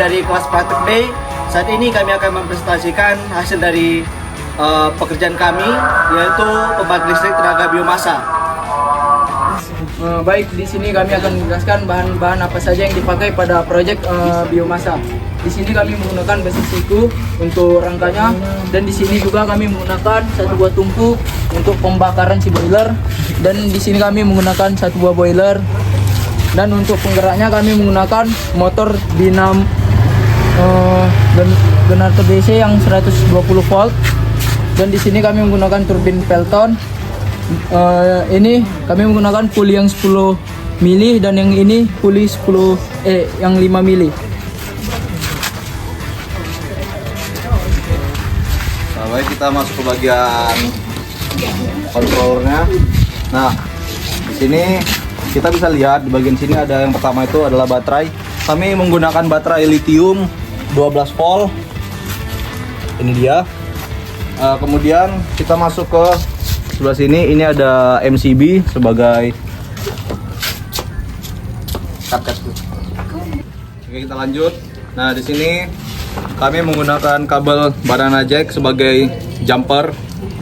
dari kelas praktik B. Saat ini kami akan mempresentasikan hasil dari pekerjaan kami, yaitu pembangkit listrik tenaga biomasa. Baik, di sini kami akan menjelaskan bahan-bahan apa saja yang dipakai pada proyek biomasa. Di sini kami menggunakan besi siku untuk rangkanya, dan di sini juga kami menggunakan satu buah tungku untuk pembakaran si boiler, dan di sini kami menggunakan satu buah boiler, dan untuk penggeraknya kami menggunakan motor dinamo generator DC yang 120 volt, dan di sini kami menggunakan turbin Pelton. Ini kami menggunakan puli yang 10 mili, dan yang ini puli yang 5 mili. Nah, baik, kita masuk ke bagian controllernya. Nah, di sini kita bisa lihat di bagian sini ada yang pertama itu adalah baterai. Kami menggunakan baterai lithium 12 volt. Ini dia. Kemudian kita masuk ke sebelah sini, ini ada MCB sebagai karket. Oke, kita lanjut. Nah, di sini kami menggunakan kabel banana jack sebagai jumper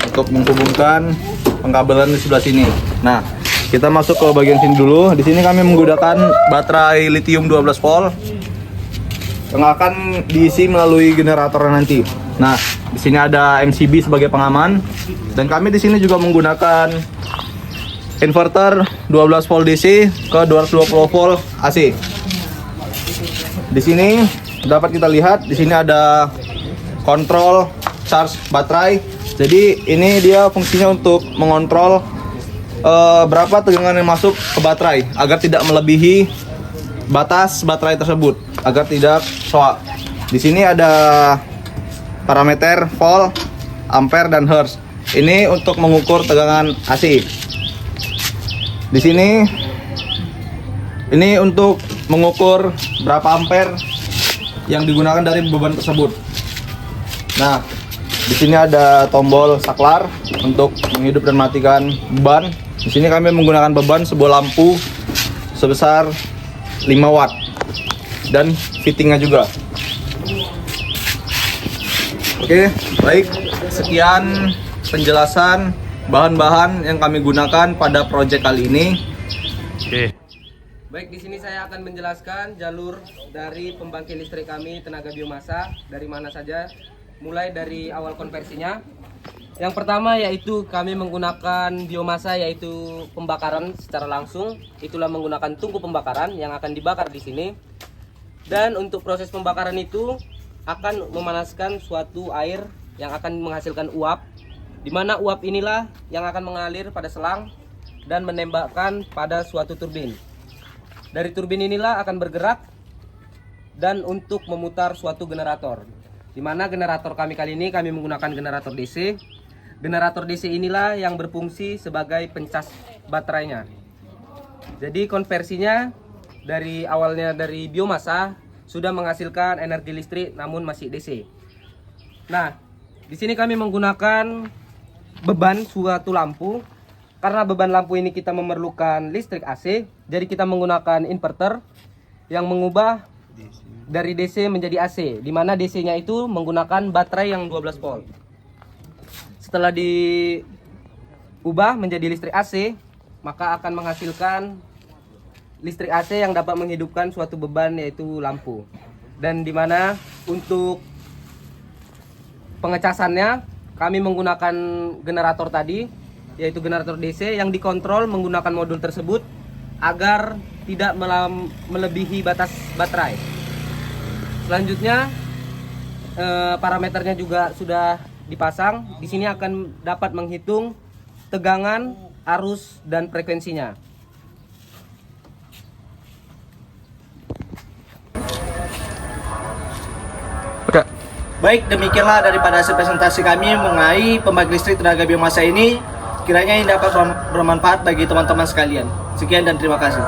untuk menghubungkan pengkabelan di sebelah sini. Nah, kita masuk ke bagian sini dulu. Di sini kami menggunakan baterai lithium 12 volt yang akan diisi melalui generator nanti. Nah, di sini ada MCB sebagai pengaman, dan kami di sini juga menggunakan inverter 12 volt DC ke 220 volt AC. Di sini dapat kita lihat, di sini ada kontrol charge baterai. Jadi ini dia fungsinya untuk mengontrol berapa tegangan yang masuk ke baterai agar tidak melebihi batas baterai tersebut, agar tidak soak. Di sini ada parameter volt, ampere, dan hertz. Ini untuk mengukur tegangan AC. Di sini ini untuk mengukur berapa ampere yang digunakan dari beban tersebut. Nah, di sini ada tombol saklar untuk menghidup dan matikan beban. Di sini kami menggunakan beban sebuah lampu sebesar 5 watt dan fittingnya juga. Oke, baik. Sekian penjelasan bahan-bahan yang kami gunakan pada proyek kali ini. Oke. Baik, di sini saya akan menjelaskan jalur dari pembangkit listrik kami tenaga biomasa dari mana saja, mulai dari awal konversinya. Yang pertama yaitu kami menggunakan biomasa, yaitu pembakaran secara langsung. Itulah menggunakan tungku pembakaran yang akan dibakar di sini. Dan untuk proses pembakaran itu akan memanaskan suatu air yang akan menghasilkan uap, di mana uap inilah yang akan mengalir pada selang dan menembakkan pada suatu turbin. Dari turbin inilah akan bergerak dan untuk memutar suatu generator, di mana generator kami kali ini kami menggunakan generator DC. Generator DC inilah yang berfungsi sebagai pencas baterainya. Jadi konversinya dari awalnya dari biomasa sudah menghasilkan energi listrik namun masih DC. Nah, di sini kami menggunakan beban suatu lampu. Karena beban lampu ini kita memerlukan listrik AC, jadi kita menggunakan inverter yang mengubah dari DC menjadi AC, di mana DC-nya itu menggunakan baterai yang 12 volt. Setelah diubah menjadi listrik AC, maka akan menghasilkan listrik AC yang dapat menghidupkan suatu beban, yaitu lampu. Dan di mana untuk pengecasannya kami menggunakan generator tadi, yaitu generator DC yang dikontrol menggunakan modul tersebut agar tidak melebihi batas baterai. Selanjutnya parameternya juga sudah dipasang. Di sini akan dapat menghitung tegangan, arus, dan frekuensinya. Baik, demikianlah daripada hasil presentasi kami mengenai pembangkit listrik tenaga biomasa ini. Kiranya ini dapat bermanfaat bagi teman-teman sekalian. Sekian dan terima kasih.